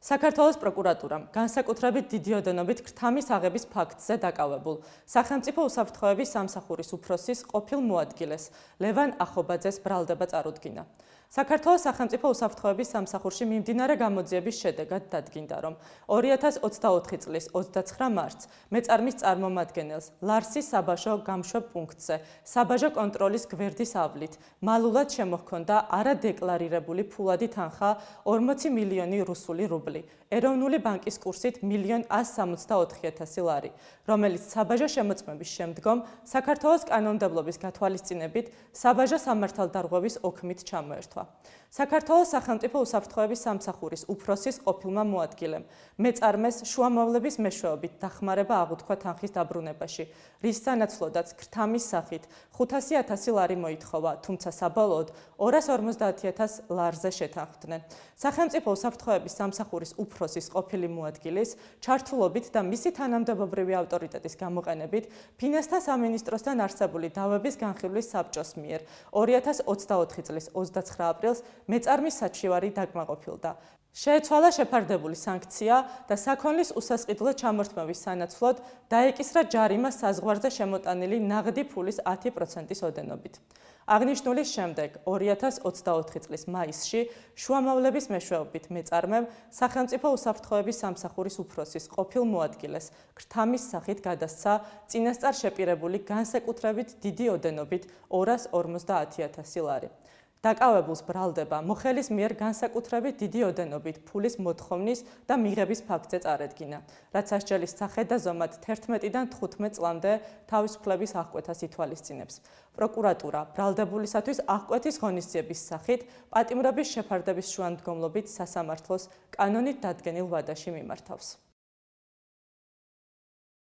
საქართველოს პროკურატურამ განსაკუთრებით დიდი ოდენობით ქრთამის აღების ფაქტზე დაკავებულ სახელმწიფო უსაფრთხოების სამსახურის უფროსის ყოფილ მოადგილეს ლევან ახობაძეს ბრალდება წარუდგინა. საქართველოს სახელმწიფო უსაფრთხოების სამსახურში მიმდინარე გამოძიების შედეგად დადგინდა, რომ 2024 წლის 29 მარტს მეწარმის წარმომადგენელს ლარსის საბაჟო გამშვებ პუნქტზე საბაჟო კონტროლის გვერდის ავლით მალულად შემოჰქონდა არადეკლარირებული ფულადი თანხა 40 მილიონი რუსული რუბლი, ეროვნული ბანკის კურსით 1.164.000 ლარი, რომელიც საბაჟო შემოწმების შემდგომ საქართველოს კანონმდებლობის გათვალისწინებით საბაჟო სამართალდარღვევის ოქმით ჩამოერთვა. საქართველოს სახელმწიფო უსაფრთხოების სამსახურის უფროსის ყოფილმა მოადგილემ მეწარმეს შუამავლების მეშვეობით დახმარება აღუთქვა თანხის დაბრუნებაში, რის სანაცვლოდაც ქრთამის სახით 500.000 ლარი მოითხოვა, თუმცა საბოლოოდ 250.000 ლარზე შეთანხმდნენ. სახელმწიფო უსაფრთხოების სამსახურის უფროსის ყოფილი მოადგილის ჩართულობით და მისი თანამდებობრივი ავტორიტეტის გამოყენებით ფინანსთა სამინისტროსთან არსებული დავების განხილვის საბჭოს მიერ 2024 წლის 29 აპრილს მეწარმის საჩივარი დაკმაყოფილდა. შეეცვალა შეფარდებული სანქცია და საქონლის უსასყიდლო ჩამორთმევის სანაცვლოდ დაეკისრა ჯარიმა საზღვარზე შემოტანილი ნაღდი ფულის 10%-ის ოდენობით. აღნიშნულის შემდეგ 2024 წლის მაისში შუამავლების მეშვეობით მეწარმემ სახელმწიფო უსაფრთხოების სამსახურის უფროსის ყოფილ მოადგილეს ქრთამის სახით გადასცა წინასწარ შეპირებული განსაკუთრებით დიდი ოდენობით 250.000 ლარი. დაკავებულს ბრალდება მოხელის მიერ განსაკუთრებით დიდი ოდენობით ფულის მოთხოვნის და მიღების ფაქტზე წარედგინა, რაც სასჯელის სახე და ზომად 11-დან 15 წლამდე თავისუფლების აღკვეთას ითვალისწინებს. პროკურატურა ბრალდებულისათვის აღკვეთის ღონისძიების სახით პატიმრობის შეფარდების შუამდგომლობით სასამართლოს კანონით დადგენილ ვადაში მიმართავს.